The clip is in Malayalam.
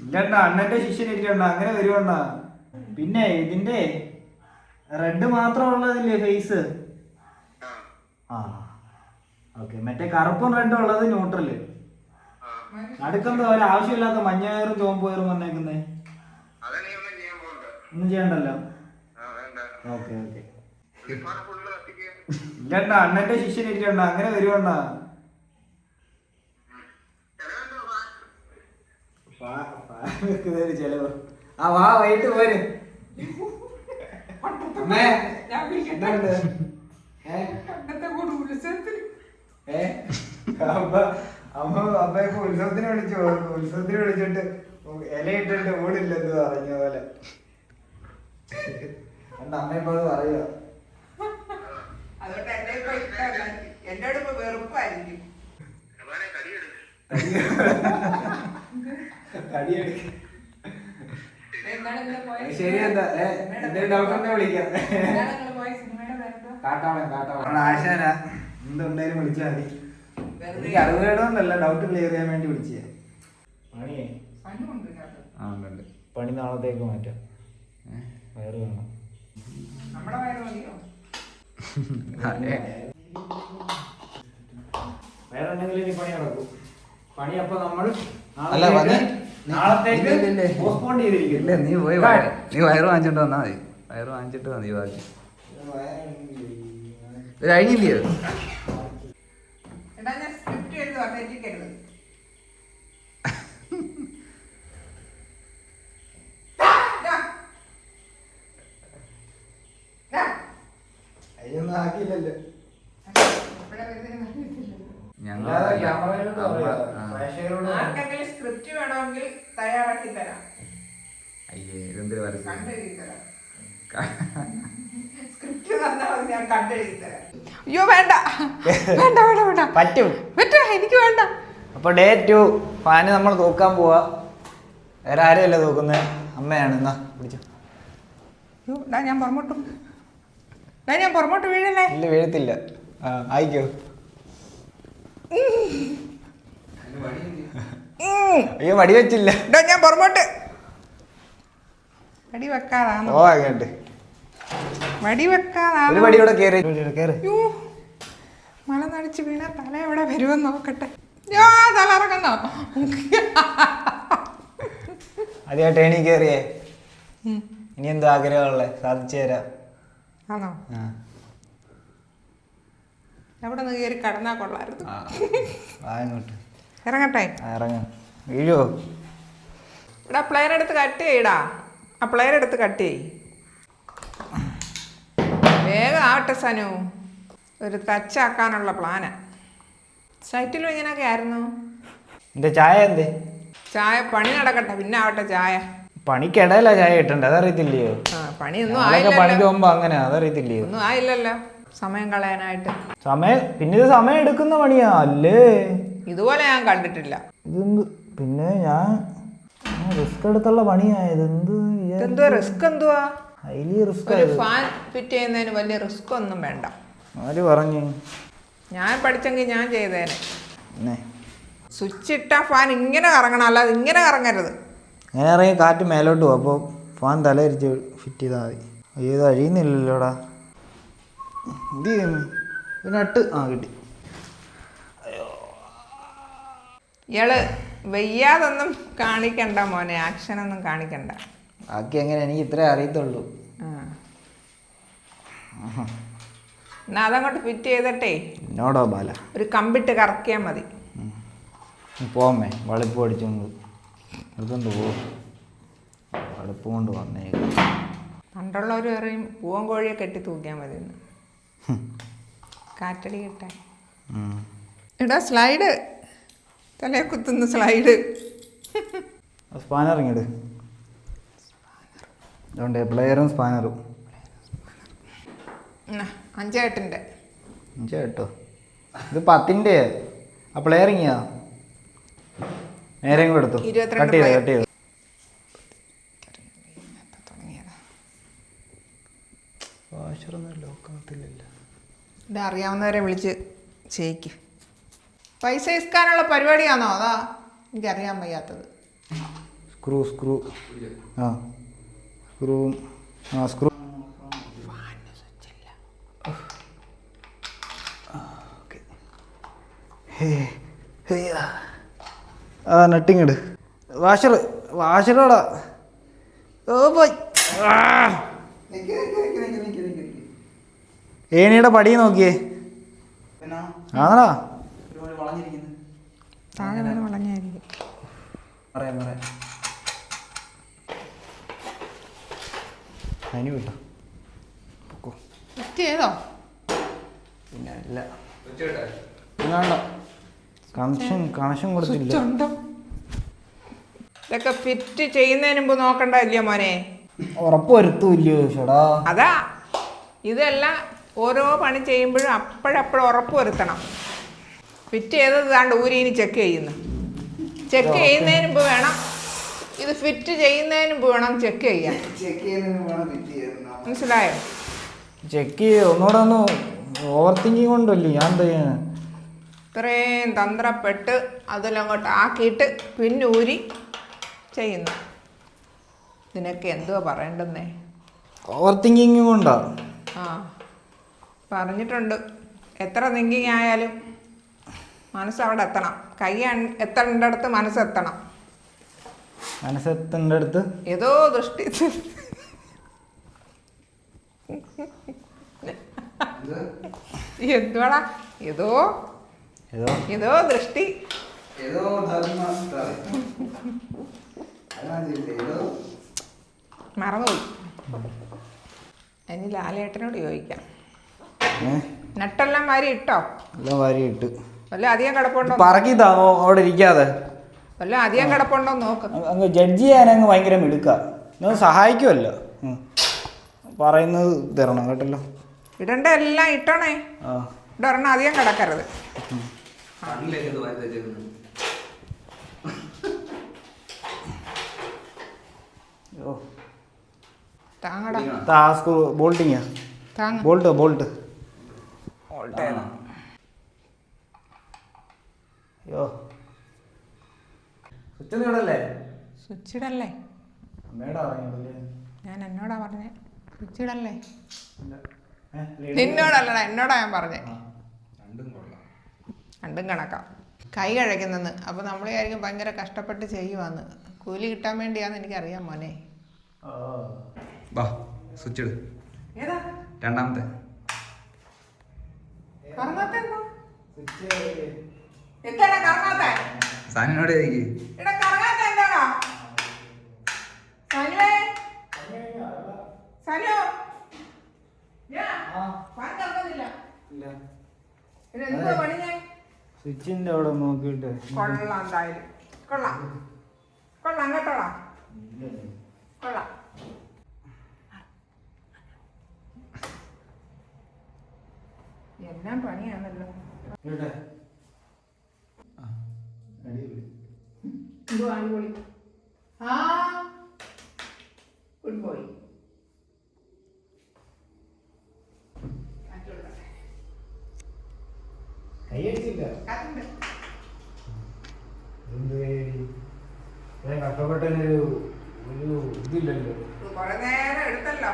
ഇല്ലണ്ട അണ്ണന്റെ ശിഷ്യനിരിക്കണ്ട അങ്ങനെ വരുവണ്ണ. പിന്നെ ഇതിന്റെ റെഡ് മാത്രമുള്ളതില്ലേ ഫേസ്? ആ ഓക്കെ. മറ്റേ കറുപ്പും റെഡും ഉള്ളത് ന്യൂട്രല്. അടുക്കെന്താ ഒരു ആവശ്യമില്ലാത്ത മഞ്ഞയറും ചുവപ്പ് വയറും വന്നേക്കുന്നേ? ഒന്നും ചെയ്യണ്ടല്ലോ. Okay okay. ഇല്ലണ്ട അണ്ണന്റെ ശിഷ്യനിരിക്കണ്ട അങ്ങനെ വരുവണ്ണ. ചെലവ്. ആ വാ വൈകിട്ട് പോര്. അമ്മ അമ്മയൊക്കെ ഉത്സവത്തിന് വിളിച്ചു. ഉത്സവത്തിന് വിളിച്ചിട്ട് ഇലയിട്ടിട്ട് ഓടില്ലെന്ന് പറഞ്ഞ പോലെ എന്താ അമ്മയപ്പോ അത് പറയുക. ശരി എന്താ എന്തെങ്കിലും ഡൗട്ടുണ്ടെ വിളിക്കാം. കാട്ടാളൻ കാട്ടാളൻ ആശാന എന്തുണ്ടായാലും വിളിച്ചാൽ മതി. എനിക്ക് അറിവുകേടൊന്നല്ല, ഡൗട്ട് ക്ലിയർ ചെയ്യാൻ വേണ്ടി വിളിച്ചേ. പണിയേ ആ ഉണ്ട്. പണി നാളത്തേക്ക് മാറ്റാം. വയറ് വേണം. വേറെ ഉണ്ടെങ്കിൽ ഇനി പണി നടക്കും. പണി അപ്പൊ നമ്മൾ നാളത്തേക്ക് പോസ്റ്റ്പോൺ ചെയ്തിരിക്കില്ല. നീ പോയി നീ വയറ് വാങ്ങിച്ചിട്ട് വന്നാ മതി. വയറ് വാങ്ങിച്ചിട്ട് മതി ബാക്കി. കഴിഞ്ഞില്ലയോ? അതിനൊന്നും ആക്കിയില്ലല്ലോ. സ്ക്രിപ്റ്റ് വേണമെങ്കിൽ തയ്യാറാക്കി തരാം. അയ്യേ ഇതെന്തൊരു അയ്യോ വേണ്ട വേണ്ട വേണ്ട വേണ്ട പറ്റും പറ്റും എനിക്ക് വേണ്ട. അപ്പൊ ഡേ 2 ഫാന് നമ്മൾ തൂക്കാൻ പോവാ. വേറെ ആരെയല്ല തൂക്കുന്നത്, അമ്മയാണ്. എന്നാ പിടിച്ചോ. ഞാൻ പുറമോട്ടും ഞാൻ പുറമോട്ട് വീഴല്ലേ? ഇല്ല വീഴത്തില്ല. ആയിക്കോ. അയ്യോ വടി വെച്ചില്ല. ഞാൻ പുറമോട്ട് വടി വെക്കാതാ. ഓ അങ്ങോട്ട് വടി വെക്കാതാ. ഒരു വടി കൂടെ കേറി. മല നടിച്ച് വീണ തല എവിടെ വരുമെന്ന് നോക്കട്ടെ. തല ഇറങ്ങുന്നോ? ആദ്യമായിട്ട് എണീ കേറിയേ. ഇനി എന്തോ ആഗ്രഹമുള്ളേ സാധിച്ചു തരാം. ആണോ? എവിടെ നിന്ന് കയറി കടന്നാ കൊള്ളായിരുന്നു. ഇറങ്ങട്ടെ? ഇറങ്ങ. വീഴോ? ഇവിടെ പ്ലെയർ എടുത്ത് കട്ട് ചെയ്യടാ. ആ പ്ലെയർ എടുത്ത് കട്ട് ചെയ്. വേഗം ആവട്ടെ സനു. ഒരു ടച്ചാക്കാനുള്ള പ്ലാനാ. സൈറ്റിലും ഇങ്ങനെയൊക്കെ ആയിരുന്നു. എന്റെ ചായ എന്തേ? ചായ പണി നടക്കട്ടെ പിന്നെ ആവട്ടെ ചായ. പണിക്കിടയില്ല ചായ കിട്ടണ്ടേ, അതറിയത്തില്ലയോ? പണിയൊന്നും ആയില്ല. പണിക്ക് പോകുമ്പോ അങ്ങനെ അതറിയത്തില്ലയോ? ഒന്നും ആയില്ലല്ലോ സമയം കളയാനായിട്ട്. പിന്നെ ഇത് സമയം എടുക്കുന്ന പണിയാ അല്ലേ? ഇതുപോലെ ഞാൻ കണ്ടിട്ടില്ല. ഇതെന്ത് പിന്നെ ഞാൻ റിസ്ക് എടുത്തുള്ള പണിയായത്. എന്തുവാ റിസ്ക്? എന്തുവാ ഹൈലി റിസ്ക്? ഒരു ഫാൻ ഫിറ്റ് ചെയ്യുന്നതിന് വലിയ റിസ്ക് ഒന്നും വേണ്ട. ആര് പറഞ്ഞു? ഞാൻ പഠിച്ചെങ്കിൽ ഞാൻ ചെയ്തേനെ. സ്വിച്ച് ഇട്ടാ ഫാൻ ഇങ്ങനെ കറങ്ങണം, അല്ലാതെ ഇങ്ങനെ കറങ്ങരുത്. അങ്ങനെ ഇറങ്ങി കാറ്റ് മേലോട്ട് പോകും. അപ്പോൾ ഫാൻ തലയിരിച്ച് ഫിറ്റ് ചെയ്താൽ മതി. ഏത് അഴിയുന്നില്ലല്ലോടാ. എന്ത് ചെയ്യുന്നു? നട്ട് കിട്ടി. ഇയാള് വയ്യാതൊന്നും കാണിക്കണ്ട മോനെ, ആക്ഷനൊന്നും കാണിക്കണ്ട. ബാക്കി എങ്ങനെ എനിക്ക് ഇത്രേ അറിയത്തുള്ളൂ. എന്നാ അതങ്ങോട്ട് ഫിറ്റ് ചെയ്തിട്ടേ എന്നോടോ ബാല ഒരു കമ്പിട്ട് കറക്കിയാൽ മതി. പോമേ വളിപ്പ് പഠിച്ചോണ്ട് എടുത്തോണ്ട് പോകും. വളിപ്പ് കൊണ്ട് വന്നേക്കും. പണ്ടുള്ളവർ പറയും പൂവൻ കോഴിയെ കെട്ടി തൂക്കിയാൽ മതി എന്ന്. കാറ്റടി കിട്ടാൻ. എടാ സ്ലൈഡ് തലേ കുത്തുന്ന സ്ലൈഡ്. സ്പാനർ ഇങ്ങോട്ട്. അതുകൊണ്ട് പ്ലെയറും സ്പാനറും 5 കേട്ടോ. ഇത് 10 ആ പ്ലെയറിങ്ങാ. നേരെ കൂടെ എടുത്തു. കട്ട് ചെയ്ത് അറിയാവുന്നവരെ വിളിച്ച് ചെയ്യിക്ക്. പൈസ ഇസ്കാനുള്ള പരിപാടിയാണോ? അതാ എനിക്കറിയാൻ വയ്യാത്തത്. സ്ക്രൂ ആ സ്ക്രൂവും സ്ക്രൂ നട്ടിങ് ഇട്. വാഷറോടാ. ഓ പോയി. ഏണിയുടെ പടി നോക്കിയേ. ആണോ താഴെ വരെ വളഞ്ഞായിരിക്കും. അതിന് കിട്ടോ ഫിറ്റ് ചെയ്തോ? പിന്നെ അല്ല കണക്ഷൻ കൊടുത്തില്ല. ഇതൊക്കെ ഫിറ്റ് ചെയ്യുന്നതിന് മുമ്പ് നോക്കണ്ടല്ലോ മോനെ. ഉറപ്പ് വരുത്തൂല്ലോ ചേടാ. അതാ ഇതെല്ലാം ഓരോ പണി ചെയ്യുമ്പോഴും അപ്പോഴപ്പോഴും ഉറപ്പ് വരുത്തണം. ഫിറ്റ് ചെയ്തത് താണ്ട് ഊരിന് ചെക്ക് ചെയ്യുന്നു. ചെക്ക് ചെയ്യുന്നതിന് മുമ്പ് വേണം, ഇത് ഫിറ്റ് ചെയ്യുന്നതിന് മുമ്പ് വേണം ചെക്ക് ചെയ്യാൻ. മനസ്സിലായോ? ചെക്ക് ചെയ്ത് ഒന്നുകൂടെ ഒന്ന് ഓവർ തിങ്കിങ് കൊണ്ടല്ലേ ഞാൻ എന്താ ചെയ്യാൻ. ഇത്രയും തന്ത്രപ്പെട്ട് അതിലങ്ങോട്ട് ആക്കിയിട്ട് പിന്നെ ഊരി ചെയ്യുന്നു. ഇതിനൊക്കെ എന്തുവാ പറയണ്ടെന്നേ? ഓവർ തിങ്കിങ് കൊണ്ടാ. ആ പറഞ്ഞിട്ടുണ്ട്, എത്ര തിങ്കിങ് ആയാലും മനസ്സവിടെ എത്തണം. കൈ എത്തേണ്ടടുത്ത് മനസ്സെത്തണം. മനസ്സെത്തേണ്ടടുത്ത് ഏതോ ദൃഷ്ടി എന്തുവാടാ ഏതോ ദൃഷ്ടി മറന്നുപോയി. ഇനി ലാലേട്ടനോട് ചോദിക്കാം. നട്ടെല്ലാം വാരി ഇട്ടോ? എല്ലാം വാരി ഇട്ട്. വല്ല അധികം കിടപ്പുണ്ടോ? പറക്കിത്താണോ അവിടെ ഇരിക്കാതെ? വല്ല അധികം കിടപ്പുണ്ടോ നോക്ക്. അങ്ങ് ജഡ്ജ് ചെയ്യാനങ്ങ് ഭയങ്കര മിടുക്ക. നിങ്ങൾ സഹായിക്കുമല്ലോ. പറയുന്നത് തരണം കേട്ടല്ലോ. ഇടണ്ട എല്ലാം ഇട്ടണേ. ഇവിടെ ഒരെണ്ണം അധികം കിടക്കരുത്. താങ്ങടാ. ബോൾട്ടിങ്ങാ. ബോൾട്ട്. സ്വിച്ച് ഇടല്ലേ? ഞാൻ എന്നോടാ പറഞ്ഞേ സ്വിച്ച് ഇടല്ലേ. നിന്നോടല്ലടാ, എന്നോടാ ഞാൻ പറഞ്ഞേ. രണ്ടും കണക്കാം. കൈ കഴിക്കുന്നെന്ന്. അപ്പോൾ നമ്മൾ വിചാരിക്കും ഭയങ്കര കഷ്ടപ്പെട്ട് ചെയ്യുവാന്ന്. കൂലി കിട്ടാൻ വേണ്ടിയാന്ന് എനിക്കറിയാം മോനെ. സ്വിച്ച് ഇട്. ഏതാ രണ്ടാമത്തെ? സാനിനോട് സ്വിച്ചിന്റെ അവിടെ നോക്കിട്ട് കൊള്ളാം. എന്തായാലും കൊള്ളാം കേട്ടോടാ. കൊള്ളാം. എല്ലാം പണിയാണല്ലോ. അടിപൊളി. Good boy. കഷ്ടപ്പെട്ടൊരു ഇതില്ലല്ലോ. കുറെ നേരം എടുത്തല്ലോ.